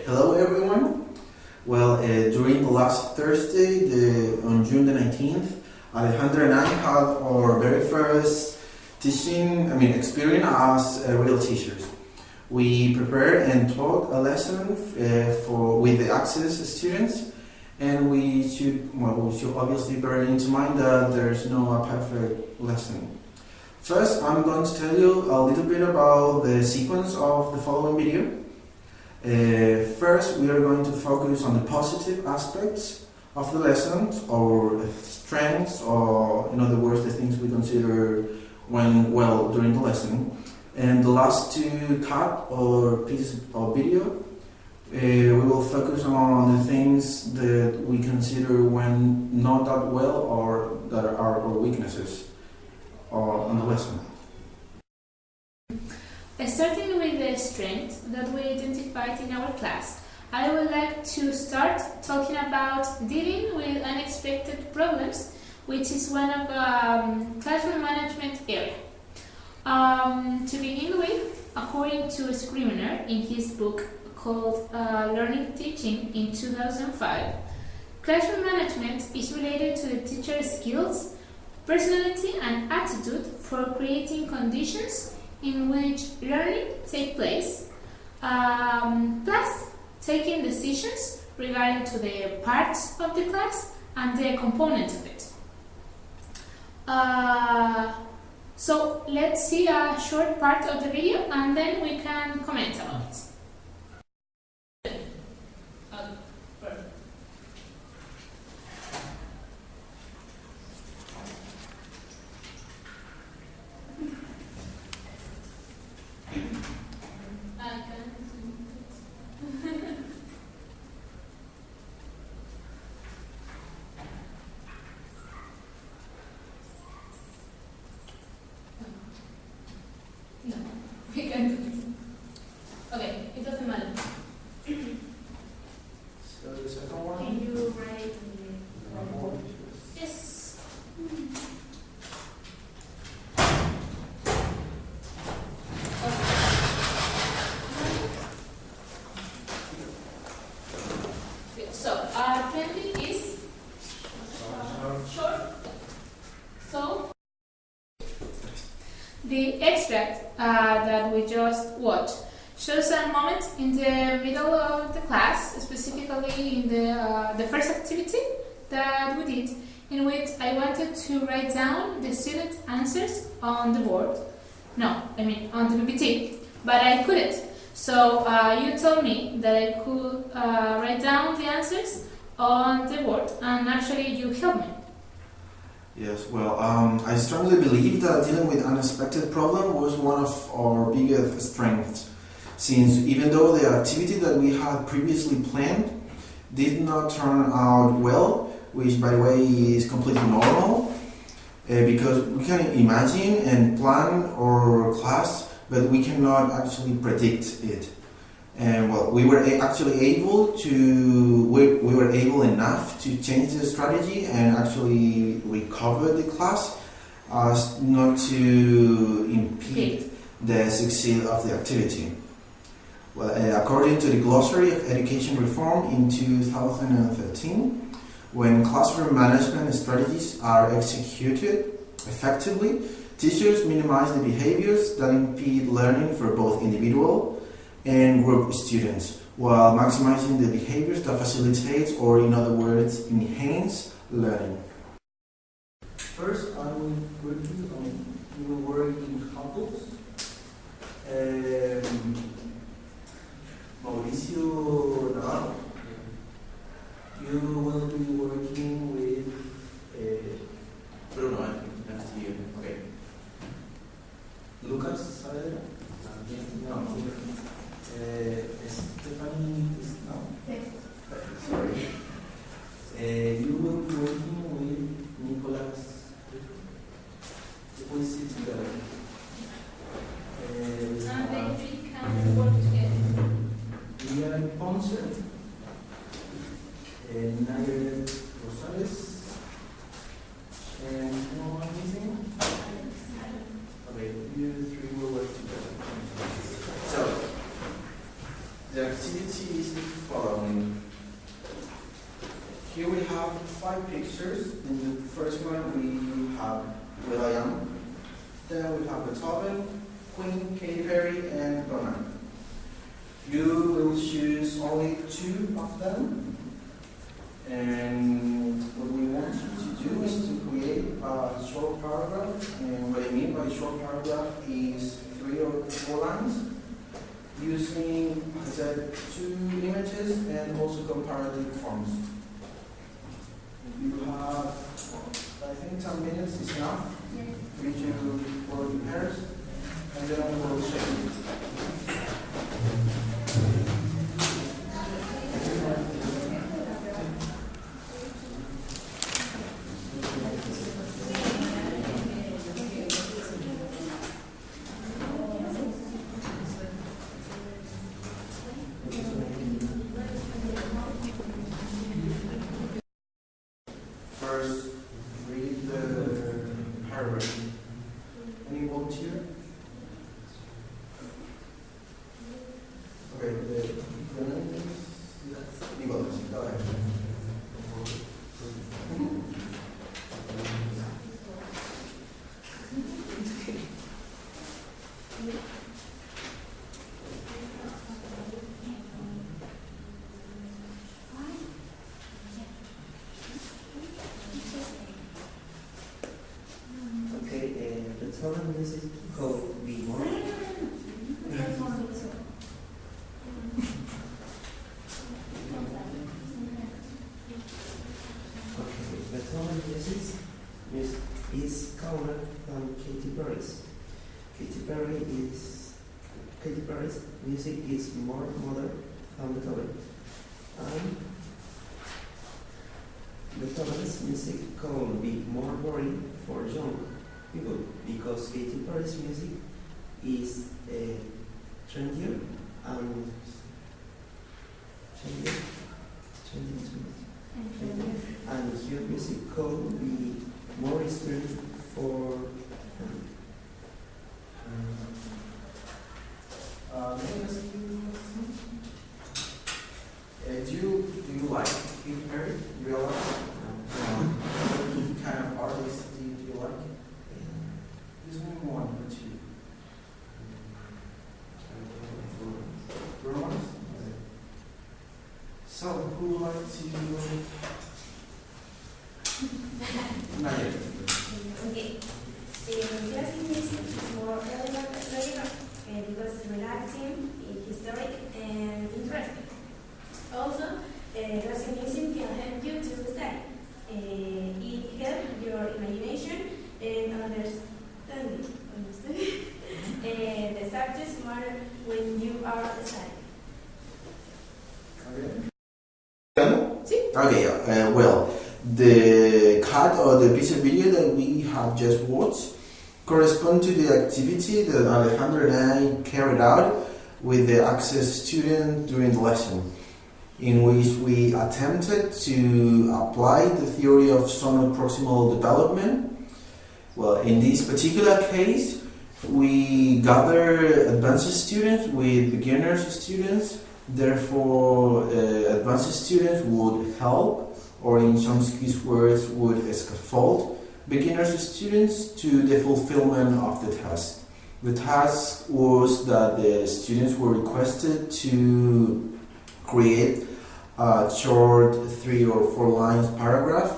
Hello everyone. Well, during the last Thursday, on June the 19th, Alejandra and I had our very first experience as real teachers. We prepared and taught a lesson with the Access students, and we should obviously bear into mind that there's no perfect lesson. First, I'm going to tell you a little bit about the sequence of the following video. First, we are going to focus on the positive aspects of the lessons, or strengths, or in other words, the things we consider went well during the lesson. And the last two cut or pieces of video, we will focus on the things that we consider went not that well, or that are our weaknesses on the lesson. Starting with the strengths that we identified in our class, I would like to start talking about dealing with unexpected problems, which is one of classroom management area. To begin with, according to Scrivener in his book called Learning Teaching in 2005, classroom management is related to the teacher's skills, personality and attitude for creating conditions in which learning takes place, plus taking decisions regarding to the parts of the class and the components of it. So let's see a short part of the video and then we can comment about it. No, we can do it. Okay, it doesn't matter. So the second one? Can you write the board? Yes. Okay. So our trending is short. So the extract that we just watched shows a moment in the middle of the class, specifically in the first activity that we did, in which I wanted to write down the student answers on the board. No, I mean on the PPT, but I couldn't. So you told me that I could write down the answers on the board, and actually you helped me. Yes, well, I strongly believe that dealing with unexpected problem was one of our biggest strengths, since even though the activity that we had previously planned did not turn out well, which by the way is completely normal, because we can imagine and plan our class, but we cannot actually predict it. And well, we were able enough to change the strategy and actually recover the class as not to impede the success of the activity. Well, according to the Glossary of Education Reform in 2013, when classroom management strategies are executed effectively, teachers minimize the behaviors that impede learning for both individual and group students, while maximizing the behaviors that facilitate, or in other words, enhance learning. First, I will we will work in couples. Mauricio Navarro, you will be working with Bruno, I think that's you. Okay. Lucas Saavedra? No. Stephanie is now? Sorry. You will be working with Nicolas. We sit together. And then we can work together. Lian Pons. The activity is the following. Here we have 5 pictures. In the first one we have will.i.am. Then we have Beethoven, Queen, Katy Perry, and Bonham. You will choose only 2 of them. And what we want you to do is to create a short paragraph. And what I mean by short paragraph is 3 or 4 lines using, as I said, 2 images and also comparative forms. You have, I think 10 minutes is enough for you to work in pairs, and then I will show you. First, read the paragraph. Any volunteer? Okay, Nicholas, go ahead. Okay, the tone music could be more. Okay, the tone music is calmer than Katy Perry's. Katy Perry's music is more modern than Beethoven. And Beethoven's music could be more boring for young people because Katy Perry's music is trendier and and your music could be more inspiring for Let me ask you do you like Katy Perry? Real life? What kind of artists do you like? Just name 1 or 2. Bruno Mars? So, who would like to? Not yet. Okay. Classic music is more relevant because it's relaxing, historic, and interesting. Also, classic music can help you to study. It helps your imagination and understanding. The subjects matter when you are studying. Okay, well, the cut or the piece of video that we have just watched correspond to the activity that Alejandro and I carried out with the Access student during the lesson, in which we attempted to apply the theory of sonoro-proximal development. Well, in this particular case, we gather advanced students with beginners students. Therefore, advanced students would help, or in some keywords would scaffold beginners students to the fulfillment of the task. The task was that the students were requested to create a short 3 or 4 lines paragraph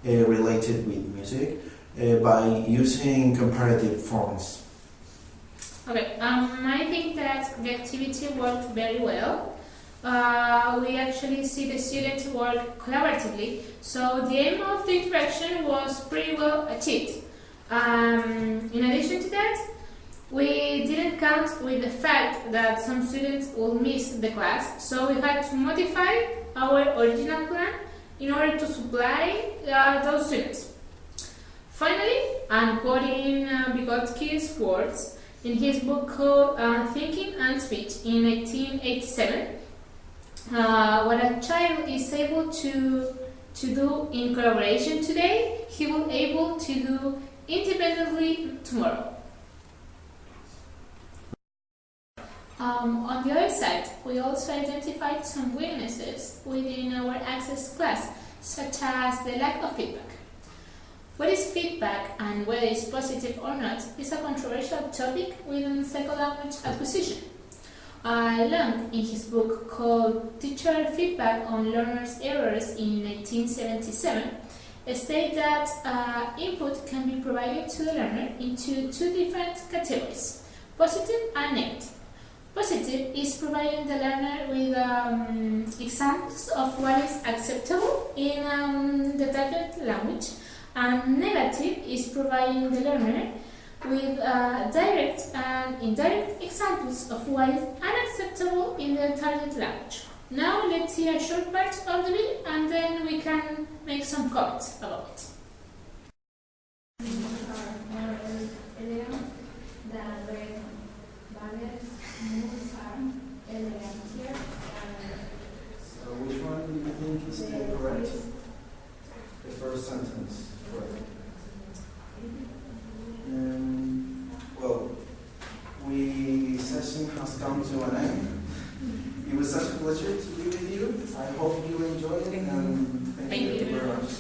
related with music by using comparative forms. Okay, I think that the activity worked very well. We actually see the students work collaboratively, so the aim of the interaction was pretty well achieved. In addition to that, we didn't count with the fact that some students will miss the class, so we had to modify our original plan in order to supply those students. Finally, I'm quoting Vygotsky's words in his book called Thinking and Speech in 1887. What a child is able to do in collaboration today, he will be able to do independently tomorrow. On the other side, we also identified some weaknesses within our Access class, such as the lack of feedback. What is feedback and whether it's positive or not is a controversial topic within second language acquisition. Long, in his book called Teacher Feedback on Learners' Errors in 1977, states that input can be provided to the learner into two different categories, positive and negative. Positive is providing the learner with examples of what is acceptable in the target language, and negative is providing the learner with direct and indirect examples of what is unacceptable in the target language. Now let's see a short part of the video and then we can make some comments about it. So which one do you think is the correct? The first sentence. Correct. Well, session has come to an end. It was such a pleasure to be with you. I hope you enjoyed it and thank you very much.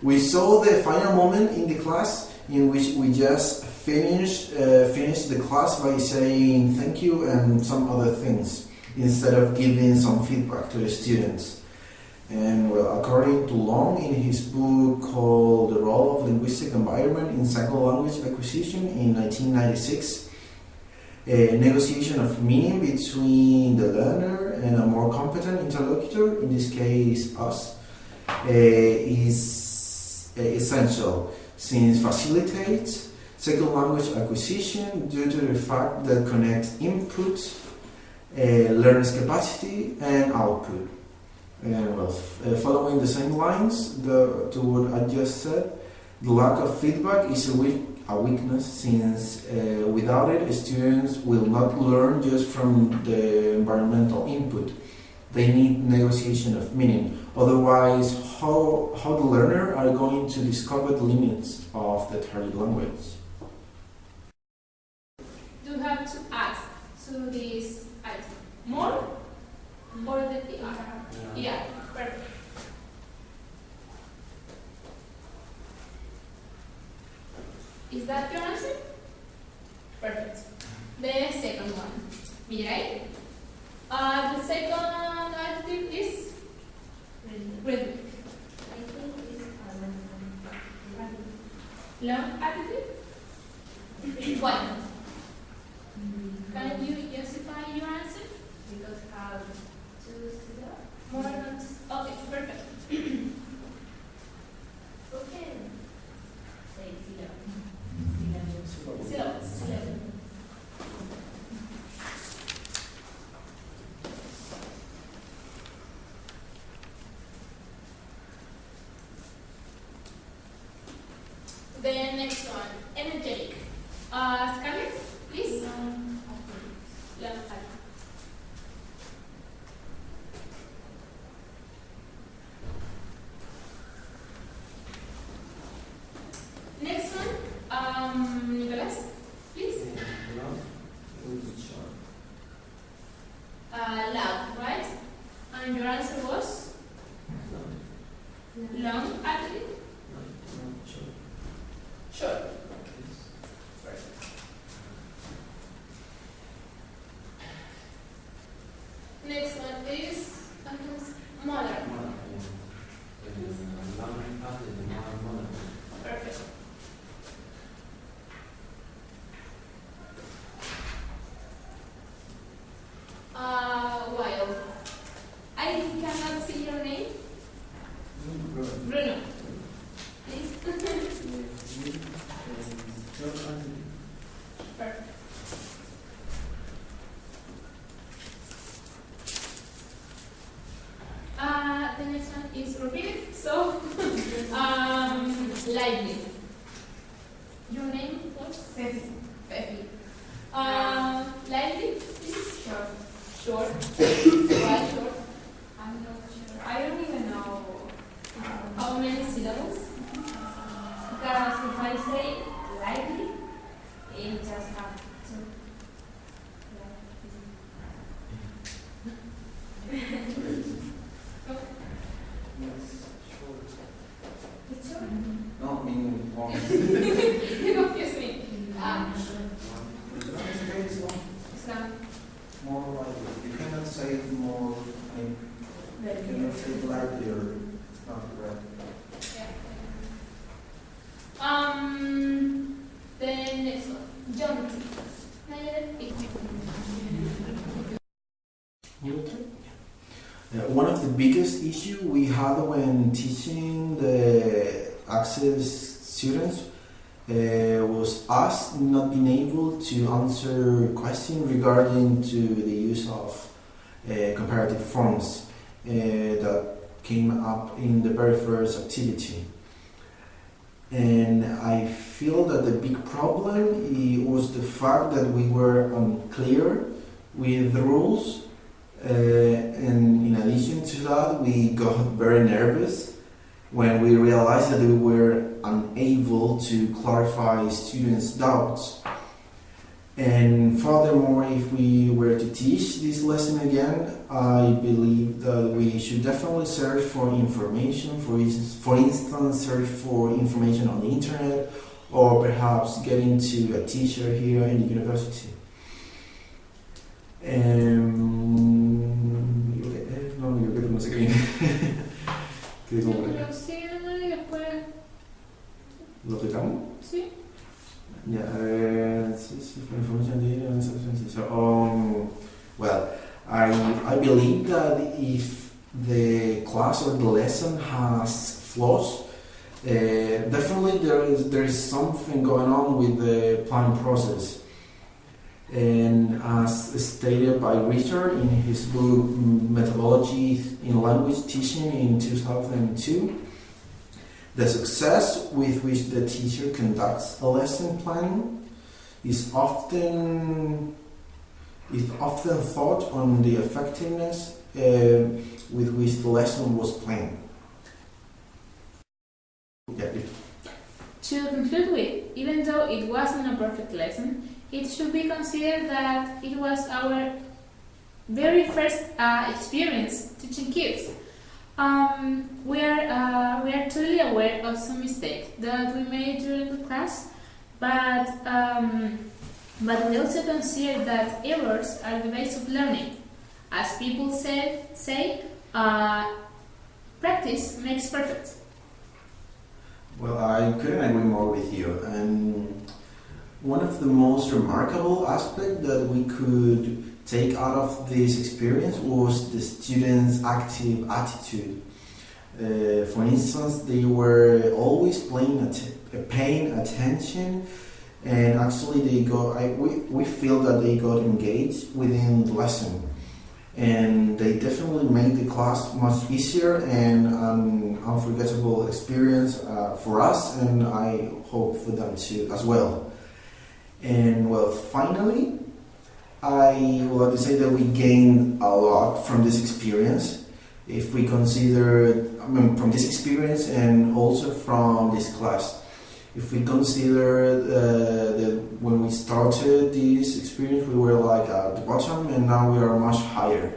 We saw the final moment in the class in which we just finished the class by saying thank you and some other things instead of giving some feedback to the students. And well, according to Long, in his book called The Role of Linguistic Environment in Second Language Acquisition in 1996, a negotiation of meaning between the learner and a more competent interlocutor, in this case us, is essential, since facilitates second language acquisition due to the fact that connects input, learner's capacity, and output. And well, following the same lines to what I just said, the lack of feedback is a weakness, since without it, students will not learn just from the environmental input. They need negotiation of meaning. Otherwise, how the learner are going to discover the limits of the target language? Do you have to add to this item more or the Yeah, perfect. Is that your answer? Perfect. The second one. Mirai? The second adjective is rhythmic. Long adjective? Why? Can you justify your answer? Because have two syllables. More than okay, perfect. Okay. Say syllable. Syllables. The next one, energetic. Scarlett, please. Long adjective. Next one, Nicolas, please. Loud, right? And your answer was? Long adjective? Short. Next one is modern. Perfect. Wild. I cannot see your name. Bruno. Please. Perfect. is repeated, so lively. Your name was? Pepi. Pepi. Lively, please? Short. Short. Why short? I'm not sure. I don't even know. How many syllables? Because if I say lively, it just has to. It's short. No, I mean, long. You confuse me. It's more like, you cannot say more, I mean, you cannot say lightly or it's not correct. The next one. Geometry. One of the biggest issues we had when teaching the Access students was us not being able to answer questions regarding to the use of comparative forms that came up in the very first activity. And I feel that the big problem was the fact that we were unclear with the rules, and in addition to that, we got very nervous when we realized that we were unable to clarify students' doubts. And furthermore, if we were to teach this lesson again, I believe that we should definitely search for information, for instance, search for information on the internet, or perhaps getting to a teacher here in the university. No, yo creo que no sé qué viene. Quedé como que- Y después. ¿Lo tocamos? Sí. Yeah, for information data and substances. So, well, I believe that if the class or the lesson has flaws, definitely there is something going on with the planning process. And as stated by Richard in his book Methodology in Language Teaching in 2002, the success with which the teacher conducts a lesson planning is often thought on the effectiveness with which the lesson was planned. Yeah. To conclude with, even though it wasn't a perfect lesson, it should be considered that it was our very first experience teaching kids. We are totally aware of some mistakes that we made during the class, but we also consider that errors are the base of learning. As people say, practice makes perfect. Well, I couldn't agree more with you. And one of the most remarkable aspects that we could take out of this experience was the students' active attitude. For instance, they were always paying attention, and actually we feel that they got engaged within the lesson, and they definitely made the class much easier and an unforgettable experience for us, and I hope for them too as well. And well, finally, I would like to say that we gained a lot from this experience. If we consider, from this experience and also from this class, if we consider that when we started this experience, we were like at the bottom, and now we are much higher.